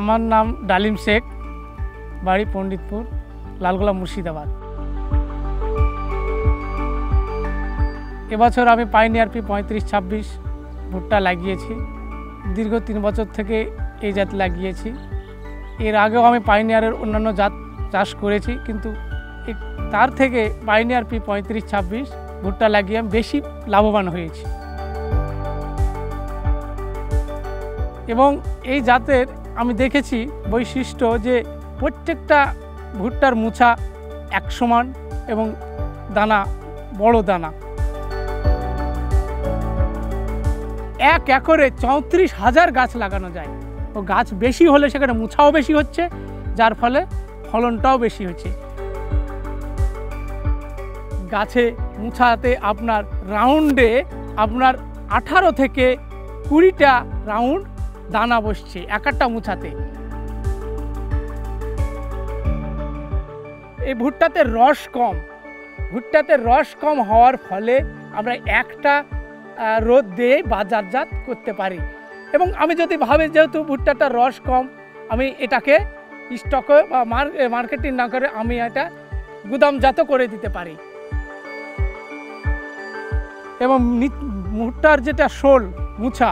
আমার নাম ডালিম শেখ, বাড়ি পণ্ডিতপুর, লালগোলা, মুর্শিদাবাদ। এবছর আমি পাইনিয়ার পি 3526 ভুট্টা লাগিয়েছি। দীর্ঘ 3 বছর থেকে এই জাত লাগিয়েছি। এর আগেও আমি পাইনিয়ারের অন্যান্য জাত চাষ করেছি, কিন্তু তার থেকে পাইনিয়ার পি 3526 ভুট্টা লাগিয়ে আমি বেশি লাভবান হয়েছি। এবং এই জাতের আমি দেখেছি বৈশিষ্ট্য যে প্রত্যেকটা ভুট্টার মুছা এক সমান এবং দানা বড় দানা। 1 একরে 34,000 গাছ লাগানো যায়। ও গাছ বেশি হলে সেখানে মুছাও বেশি হচ্ছে, যার ফলে ফলনটাও বেশি হচ্ছে। গাছে মুছাতে আপনার রাউন্ডে আপনার 18 থেকে 20টা রাউন্ড দানা বসছে একটা মুছাতে। এই ভুট্টাতে রস কম, ভুট্টাতে রস কম হওয়ার ফলে আমরা একটা রোদ দিয়ে বাজারজাত করতে পারি। এবং আমি যদি ভাবি যেহেতু ভুট্টাটা রস কম, আমি এটাকে স্টকে বা মার্কেটিং না করে আমি এটা গুদামজাত করে দিতে পারি। এবং ভুট্টার যেটা শোল মুছা,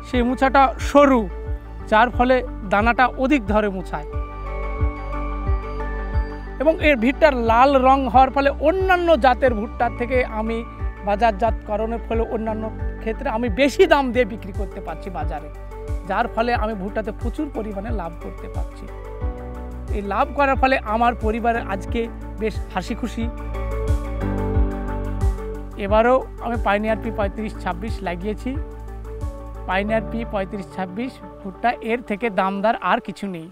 সেই মুছাটা সরু, যার ফলে দানাটা অধিক ধরে মুছায়। এবং এর ভুট্টার লাল রং হওয়ার ফলে অন্যান্য জাতের ভুট্টার থেকে আমি বাজারজাতকরণের ফলে অন্যান্য ক্ষেত্রে আমি বেশি দাম দিয়ে বিক্রি করতে পারছি বাজারে, যার ফলে আমি ভুট্টাতে প্রচুর পরিমাণে লাভ করতে পারছি। এই লাভ করার ফলে আমার পরিবারের আজকে বেশ হাসি খুশি। এবারও আমি পাইনিয়ার পি 3526 লাগিয়েছি। পাইনিয়ার পি 3526 ভুট্টা, এর থেকে দামদার আর কিছু নেই।